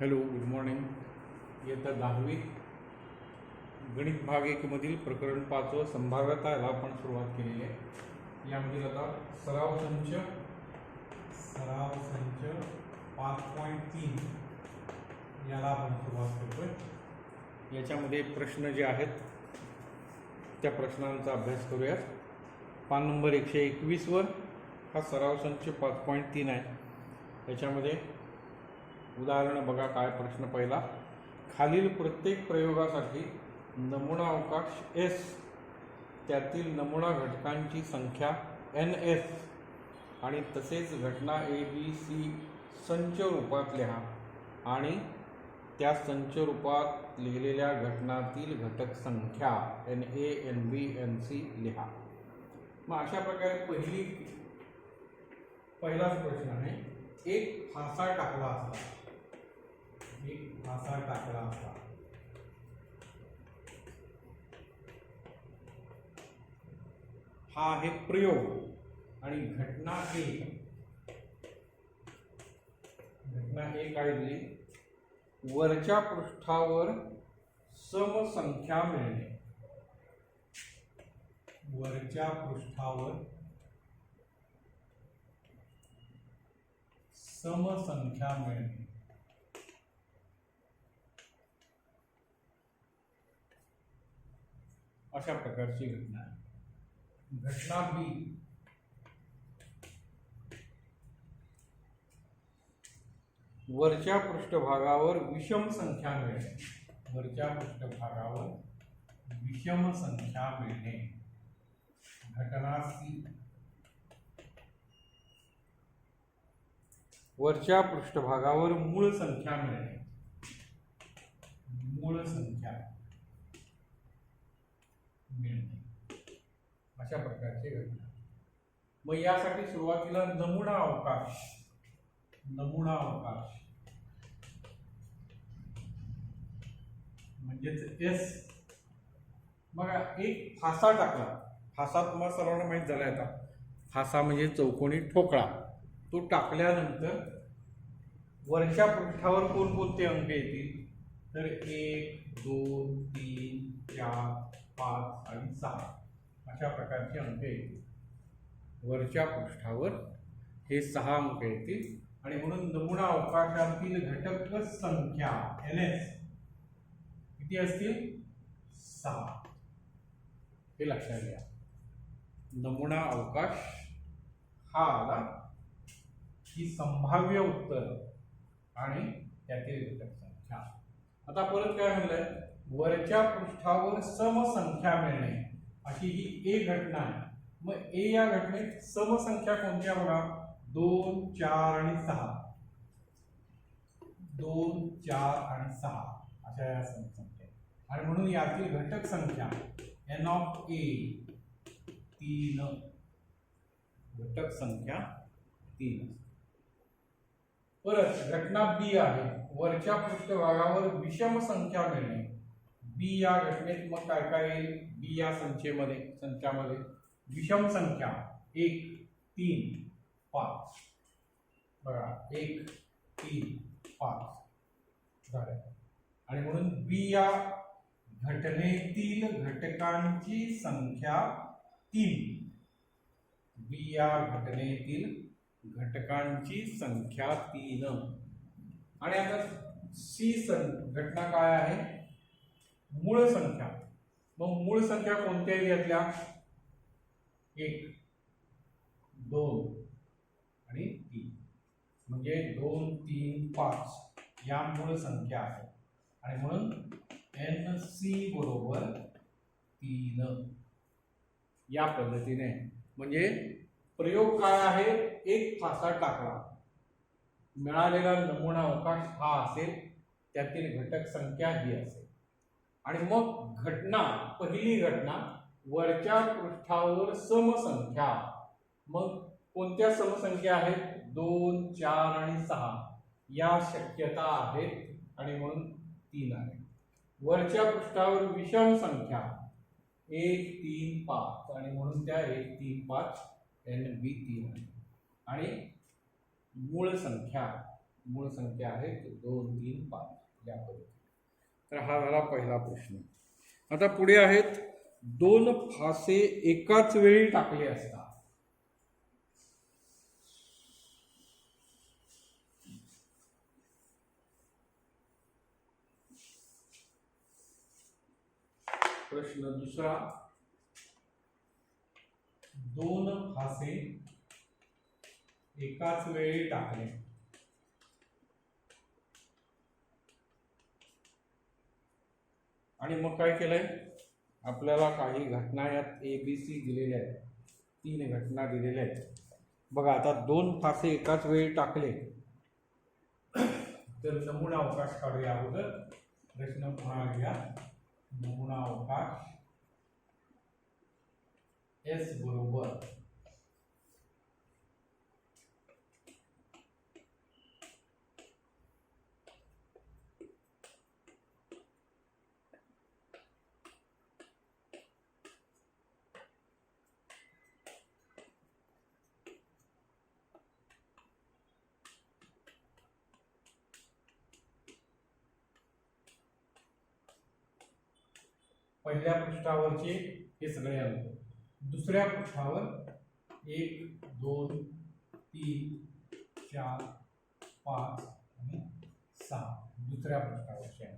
Hello, good morning. इयत्ता 10वी गणित भाग 1 मधील प्रकरण 5 संभाव्यता याला आपण सुरुवात केलेली आहे. यामधील आता सराव संच 5.3 याला आपण सुरुवात करतोय. याच्यामध्ये प्रश्न जे आहेत त्या प्रश्नांचा अभ्यास करूयात. पान नंबर 121 वर हा सराव संच 5.3 आहे. याच्यामध्ये उदाहरण बघा. काय प्रश्न पहिला, खालील प्रत्येक प्रयोगासाठी नमुना अवकाश S त्यातील नमुना घटकांची संख्या NS आणि तसेच घटना ABC संच रूपात लिहा आणि त्या संच रूपात लिहिलेल्या घटनातील घटक संख्या NA NB NC लिहा. मग अशा प्रकारे पहिलाच प्रश्न आहे. एक फासा टाकला असता हा आहे प्रयोग आणि घटना ए काय दिली, वरच्या पृष्ठावर समसंख्या मिळणे. वरच्या पृष्ठावर समसंख्या मिळणे. अशा प्रकारची घटना आहे. घटना बी, वरच्या पृष्ठभागावर विषम संख्या मिळणे. वरच्या पृष्ठभागावर विषम संख्या मिळणे. घटना सी, वरच्या पृष्ठभागावर मूळ संख्या मिळणे. मूळ संख्या मिळणे. अशा प्रकारची घटना. मग यासाठी सुरुवातीला नमुना अवकाश म्हणजेच एस. बघा, एक फासा टाकला. फासा तुम्हाला सर्वांना माहित झाला. आता फासा म्हणजे चौकोनी ठोकळा. तो टाकल्यानंतर वरच्या पृष्ठावर कोणकोणते अंक येतील तर 1 2 3 4 5 आणि 6 अशा प्रकारचे अंक येतील. वरच्या पृष्ठावर हे 6 अंक येतील आणि म्हणून नमुना अवकाशातील घटक संख्या NS किती असतील? 6. हे लक्षात घ्या. नमुना अवकाश हा आला ही संभाव्य उत्तर आणि त्यातील घटक संख्या. आता परत काय म्हणलंय, वरच्या पृष्ठावर समसंख्या मिळणे अशी ही ए घटना आहे. मग ए या घटनेत समसंख्या कोणत्या बघा, 2 4 आणि 6. 2 4 आणि 6 अशा या समसंख्या आणि म्हणून यातील घटक संख्या N ऑफ A 3. घटक संख्या 3. परत घटना बी आहे. वरच्या पृष्ठभागावर विषम संख्या मिळणे. बी या घटनेत मग काय काय येईल? बी या संख्यामध्ये विषम संख्या 1 3 5. बघा, 1 3 5 झाले. आणि म्हणून बी या घटनेतील घटकांची संख्या 3. बी या घटनेतील घटकांची संख्या 3. आणि आता सी घटना काय आहे? मूळ संख्या. मग मूळ संख्या कोणत्या यातल्या? 1 2 आणि 3. म्हणजे 2 3 5 या मूळ संख्या आहेत आणि म्हणून NC बरोबर 3. या पद्धतीने म्हणजे प्रयोग काय आहे? एक फासा टाकला, मिळालेला नमुना अवकाश हा असेल, त्यातील घटक संख्या ही असेल आणि मग घटना, पहिली घटना वरच्या पृष्ठावर समसंख्या. मग कोणत्या समसंख्या आहेत? 2 4 आणि 6 या शक्यता आहेत आणि म्हणून 3 आहे. वरच्या पृष्ठावर विषम संख्या 1 3 5 आणि म्हणून त्या 1 3 5 NB 3 आहे. आणि मूळ संख्या मूळ संख्या आहेत 2, 3, 5 या पद्धतीने. तर हा झाला पहिला प्रश्न. आता पुढे आहेत 2 फासे एकाच वेळी टाकले असता. प्रश्न दुसरा, 2 फासे एकाच वेळी टाकले. आणि मग काय केलंय, आपल्याला काही घटना यात ABC दिलेल्या आहेत, 3 घटना दिलेल्या आहेत. बघा आता 2 फासे एकाच वेळी टाकले तर नमुना अवकाश काढूया अगोदर. प्रश्न पुन्हा घ्या. नमुना अवकाश S बरोबर पहिल्या पृष्ठावरचे हे सगळे अंक, दुसऱ्या पृष्ठावर 1, 2, 3, 4, 5 आणि 6 दुसऱ्या पृष्ठावरचे अंक.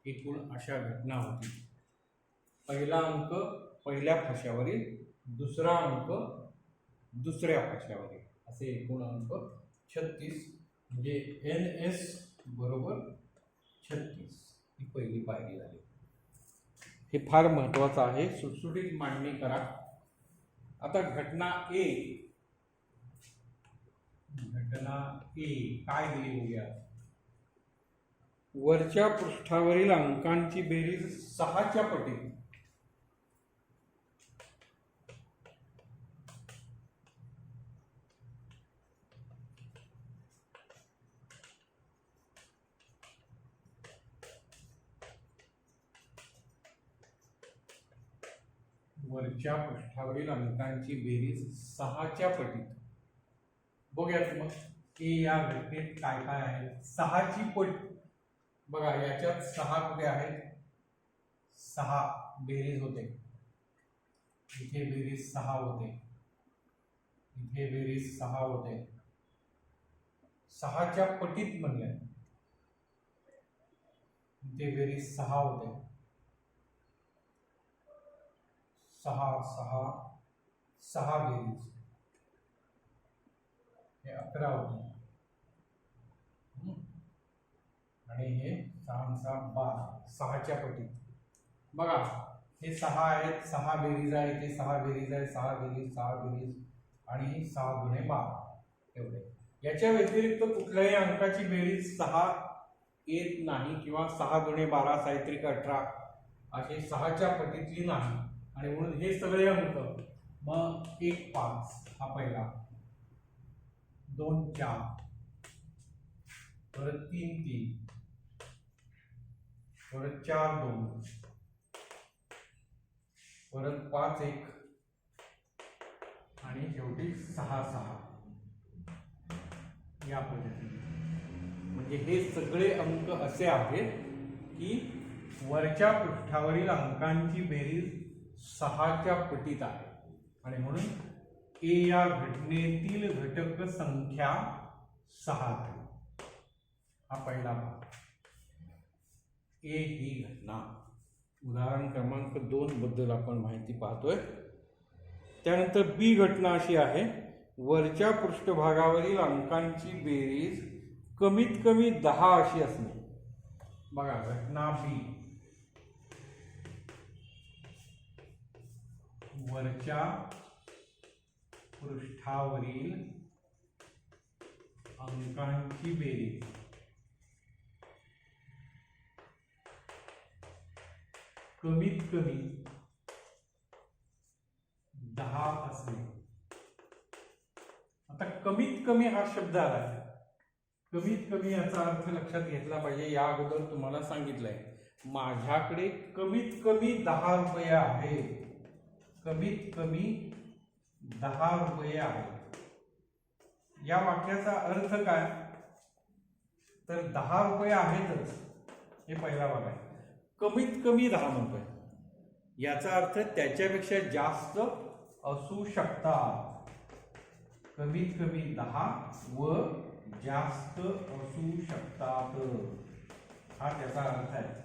एकूण अशा घटना होती. पहिला अंक पहिल्या फाश्यावरील, दुसरा अंक दुसऱ्या फाश्यावरील, असे एकूण अंक 36. म्हणजे NS बरोबर 36 ही पहिली पायरी झाली. हे फार महत्वाचं आहे, सुटसुटीत मांडणी करा. आता घटना ए काय दिली बघूया. वरच्या पृष्ठावरील अंकांची बेरीज 6च्या पटीत. वरच्या पृष्ठावरील अंकांची बेरीज 6च्या पटीत. बघूयात मग की या घटनेत काय काय आहे. 6ची पट बघा, याच्यात 6 कुठे आहेत, 6 बेरीज होते, इथे बेरीज 6 होते, इथे बेरीज 6 होते. 6च्या पटीत म्हणले, इथे बेरीज 6 होते, 6 बेरीज हे 11 होते आणि हे 6 6 12 6च्या पटीत. बघा हे 6 आहेत, 6 बेरीज आहे, ते 6 बेरीज आहे, 6 बेरीज 6 बेरीज आणि 6 गुणे 12 एवढे. याच्या व्यतिरिक्त कुठल्याही अंकाची बेरीज 6 येत नाही किंवा 6 गुणे 12 साहित्रिक 18 असे 6च्या पटीतली नाही. आणि म्हणून हे सगळे अंक मग 1 5 हा पहिला, 2 4, परत 3 3, परत 4 2, परत 5 1 आणि शेवटी 6 6 या पद्धतीने. म्हणजे हे सगळे अंक असे आहेत की वरच्या पृष्ठावरील अंकांची बेरीज 6च्या पटीत आहे. आणि म्हणून ए या घटनेतील घटक संख्या 6 झाली. हा पहिला भाग. ए ही घटना. उदाहरण क्रमांक 2 बद्दल आपण माहिती पाहतोय. त्यानंतर बी घटना अशी आहे, वरच्या पृष्ठभागावरील अंकांची बेरीज कमीत कमी 10 अशी असणे. बघा घटना बी, वरच्या पृष्ठावरील अंकांची बेरीज कमीत कमी 10 असणे. आता कमीत कमी हा शब्द आला, कमीत कमी याचा अर्थ लक्षात घेतला पाहिजे. या अगोदर तुम्हाला सांगितलंय माझ्याकडे कमीत कमी 10 रुपये आहेत, कमीत कमी 10 रुपये आहेत. या वाक्याचा अर्थ काय? तर 10 रुपये आहेतच, हे पहिला भाग आहे. कमीत कमी 10 रुपये याचा अर्थ त्याच्यापेक्षा जास्त असू शकतात. कमीत कमी 10 व जास्त असू शकतात, हा त्याचा अर्थ आहे.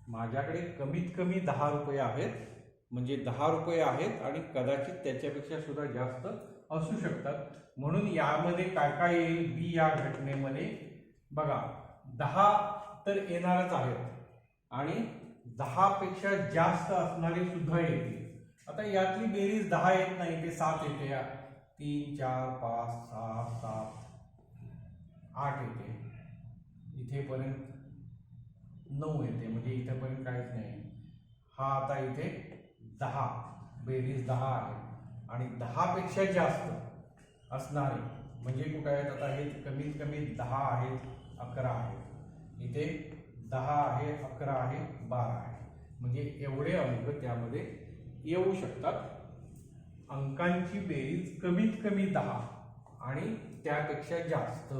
माझ्याकडे कमीत कमी 10 रुपये आहेत म्हणजे 10 रुपये आहेत आणि कदाचित त्याच्यापेक्षा सुद्धा जास्त असू शकतात. म्हणून यामध्ये काय काय येईल? बी या घटनेमध्ये बघा 10 तर येणारच आहेत आणि 10 पेक्षा जास्त असणारे सुद्धा येतील. आता यातली बेरीज 10 येत नाही, ते 7 येते. 3 4 5 6 7 8 येते, इथेपर्यंत 9 येते, म्हणजे इथेपर्यंत काहीच नाही. हा आता इथे 10, बेरीज 10 आहे आणि 10 पेक्षा जास्त असणारे म्हणजे कुठे आहेत? आता हे कमीत कमी 10 आहेत, 11 आहेत, इथे 10 आहे, 11 आहे, 12 आहे, म्हणजे एवढे अंक त्यामध्ये येऊ शकतात. अंकांची बेरीज कमीत कमी 10 आणि त्यापेक्षा जास्त.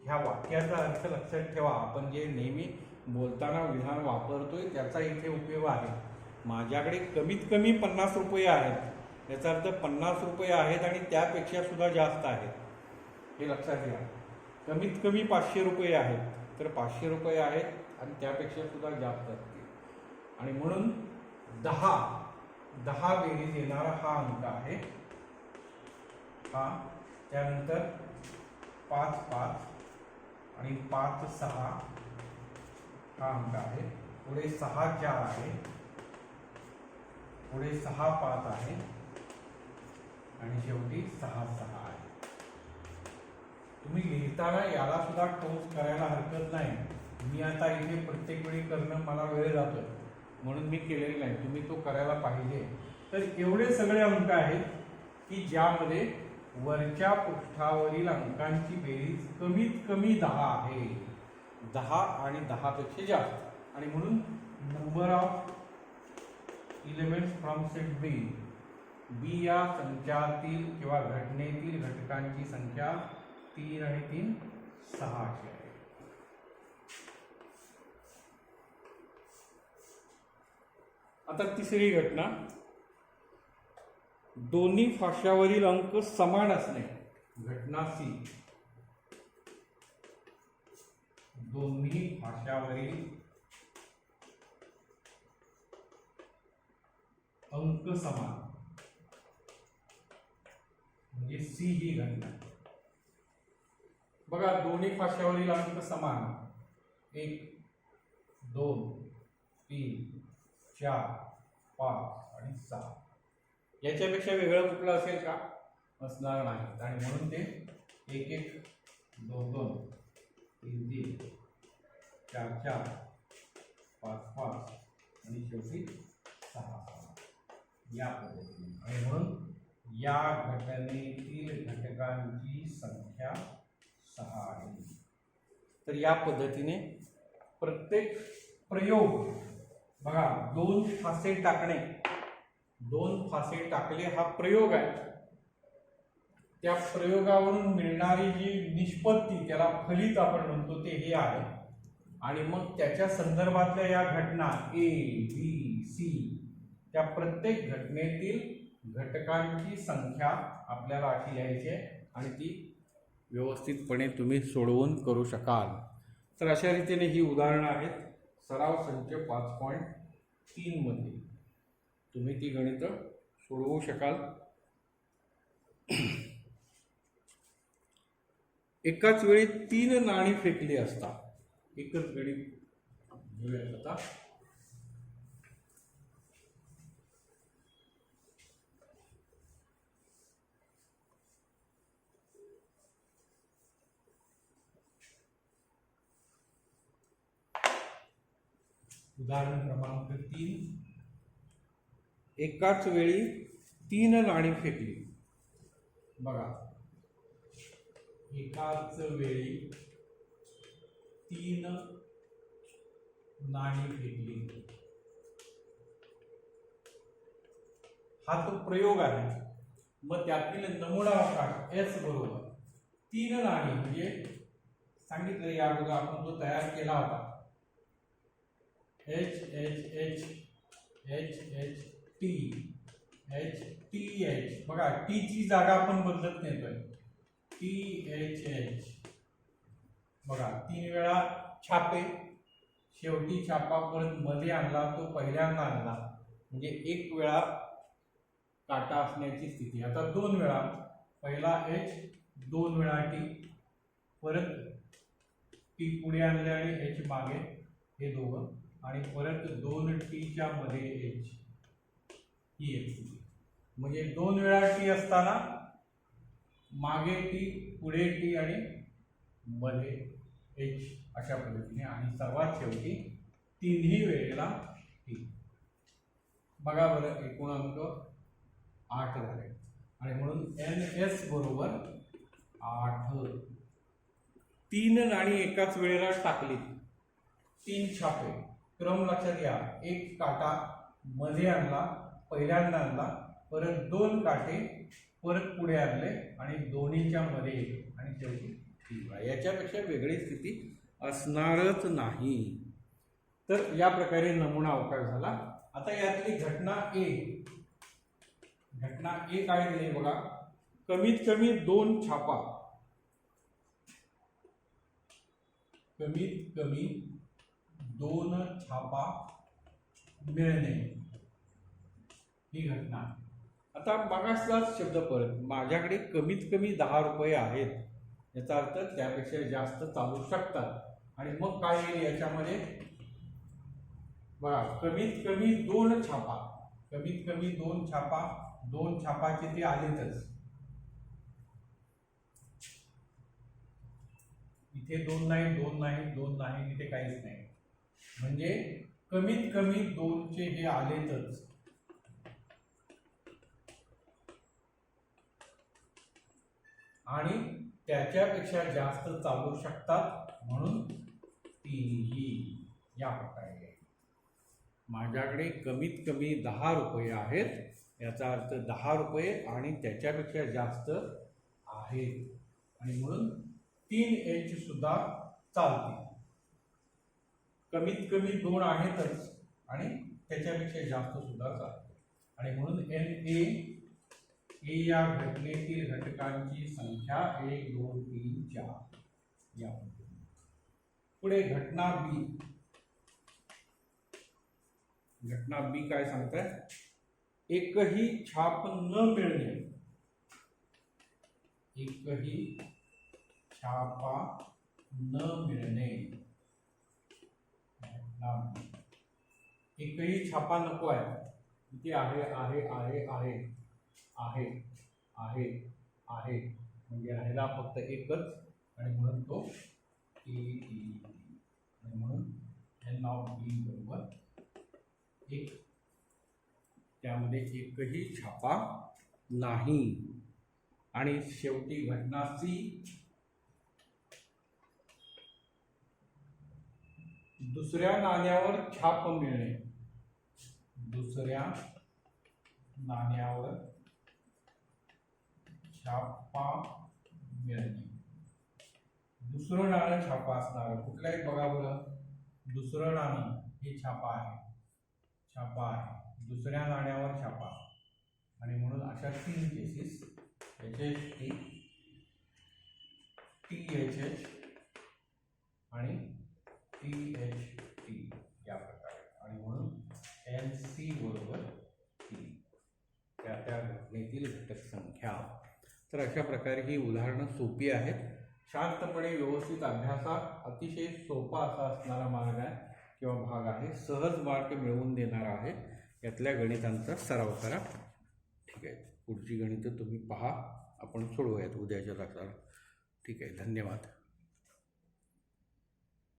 ह्या वाक्याचा अर्थ लक्षात ठेवा. आपण जे नेहमी बोलताना विधान वापरतोय त्याचा इथे उपयोग आहे. माझ्याकडे कमीत कमी 50 रुपये आहेत, याचा अर्थ 50 रुपये आहेत आणि त्यापेक्षा सुद्धा जास्त आहेत, हे लक्षात घ्या. कमीत कमी 500 रुपये आहेत तर 500 रुपये आहेत आणि त्यापेक्षा सुद्धा जास्त असतील. आणि म्हणून 10 बेरीज येणारा हा अंक आहे हा. त्यानंतर 5 5 आणि 5 6 हा अंक आहे. पुढे 6 4 आहे, पुढे 6 5 आहे आणि शेवटी 6 6 आहे. तुम्ही लिहिताना याला सुद्धा टोच करायला हरकत नाही. मी आता इथे प्रत्येक वेळी करणं मला वेळ जातोय म्हणून मी केलेलं नाही, तुम्ही तो करायला पाहिजे. तर एवढे सगळे अंक आहेत की ज्यामध्ये वरच्या पृष्ठावरील अंकांची बेरीज कमीत कमी 10 आहे, 10 आणि 10 पेक्षा जास्त. आणि म्हणून number of elements from set B, B या संचातील किंवा घटनेतील घटकांची संख्या 3 आणि 3 6 अशी आहे. आता तिसरी घटना, दोन्ही फाशावरील अंक समान असणे. घटना सी, दोन्ही फाशावरील अंक समान, म्हणजे सी ही घटना. बघा दोन्ही फाशावरील अंक समान, 1 2 3 4 5 आणि 6. याच्यापेक्षा वेगळं कुठलं असेल का? असणार नाही. आणि म्हणून ते 1 1 2 2 3 3 4 4 5 5 आणि शेवटी 6 या पद्धतीने. आणि म्हणून या घटनेतील घटकांची संख्या 6 आहे. तर या पद्धतीने प्रत्येक प्रयोग बघा, 2 फासे टाकणे, 2 फासे टाकले हा प्रयोग आहे. त्या प्रयोगावरून मिळणारी जी निष्पत्ती, त्याला फलित आपण म्हणतो, ते हे आहे. आणि मग त्याच्या संदर्भातल्या या घटना ए बी सी, त्या प्रत्येक घटनेतील घटकांची संख्या आपल्याला अशी लिहायची आहे आणि ती व्यवस्थितपणे तुम्ही सोडवून करू शकाल. तर अशा रीतीने ही उदाहरणं आहेत. सराव संच 5.3 मध्ये तुम्ही ती गणितं सोडवू शकाल. एकाच वेळी 3 नाणी फेकली असता. एकच गणित घेऊयात आता. उदाहरण क्रमांक 3, एकाच वेळी 3 नाणी फेकली. बघा, एकाच वेळी 3 नाणी फेकली. हा तो प्रयोग आहे. मग त्यातील नमुना अवकाश एस बरोबर 3 नाणी म्हणजे सांगितलं या अगोदर आपण तो तयार केला होता. H H H H H T H T H. बघा, टी ची जागा आपण बदलत नेतोय. T H H. बघा, 3 वेळा छापे, शेवटी छापा परत मध्ये आणला, तो पहिल्यांदा आणला म्हणजे 1 वेळा काटा असण्याची स्थिती. आता 2 वेळा, पहिला एच, 2 वेळा टी, परत टी पुढे आणले आणि एच मागे, हे दोघं, आणि परत 2 टीच्या मध्ये एच. ही एक स्थिती. म्हणजे 2 वेळा टी असताना मागे टी, पुढे टी आणि मध्ये एच अशा पद्धतीने, आणि सर्वात शेवटी 3ही वेळेला टी. बघा बरं, एकूण अंक 8 झाले आणि म्हणून एन एस बरोबर 8. 3 नाणी एकाच वेळेला टाकली, 3 छापे, क्रम लक्षात घ्या. 1 काटा मध्ये आणला, पहिल्यांदा आणला, परत 2 काटे परत पुढे आणले आणि दोन्हीच्या मध्ये एक, आणि शेवटी 3 वेळा. याच्यापेक्षा वेगळी स्थिती असणारच नाही. तर या प्रकारे नमुना अवकाश झाला. आता यातली घटना ए. घटना ए काय दिली बघा, कमीत कमी 2 छापा, कमीत कमी 2 छापा मिळणे, ही घटना. आता मागासलाच शब्द परत, माझ्याकडे कमीत कमी 10 रुपये आहेत, याचा अर्थ त्यापेक्षा जास्त चालू शकतात. आणि मग काय येईल याच्यामध्ये बघा, कमीत कमी 2 छापा, कमीत कमी 2 छापा, 2 छापाचे ते आलेतच. इथे 2 नाही, 2 नाही, 2 नाही, इथे काहीच नाही. म्हणजे कमीत कमी 2चे हे आलेतच. आणि त्याच्यापेक्षा जास्त चालू शकतात, म्हणून 3ही. या प्रकारे माझ्याकडे कमीत कमी 10 रुपये आहेत, याचा अर्थ 10 रुपये आणि त्याच्यापेक्षा जास्त आहेत, आणि म्हणून 3H सुद्धा चालते. कमीत कमी 2 आहेतच आणि त्याच्यापेक्षा जास्त सुद्धा चालते, आणि म्हणून NA या घटनेतील घटकांची संख्या 1 2 3 4. या पुढे घटना बी. घटना बी काय सांगताय, एकही छाप न मिळणे, एकही छापा न मिळणे. एकही छापा नको आहे, इथे आहे आहे आहे आहे आहे आहे आहे, म्हणजे राहिला फक्त एकच, आणि म्हणून तो टी. आणि म्हणून एन ऑफ बी बरोबर 1. त्यामध्ये एकही छापा नाही. आणि शेवटी घटना सी. दुसऱ्या नाण्यावर छाप मिळणे, दुसऱ्या नाण्यावर छापा मिळणे. दुसरं नाणं छापा असणार, कुठलाही बघा बरं, दुसरं नाणं हे छापा आहे, छापा आहे, दुसऱ्या नाण्यावर छापा. आणि म्हणून अशा 3 केसेस, HHT, THH आणि THT या प्रकारे. आणि म्हणून NC बरोबर 3, त्या घटनेतील घटक संख्या. तर अशा प्रकारे ही उदाहरणं सोपी आहेत. शांतपणे व्यवस्थित अभ्यासात अतिशय सोपा असा असणारा मार्ग आहे किंवा भाग आहे, सहज मार्क मिळवून देणारा आहे. यातल्या गणितांचा सराव करा. ठीक आहे, पुढची गणितं तुम्ही पहा, आपण सोडवूयात उद्याच्या तासाला. ठीक आहे, धन्यवाद.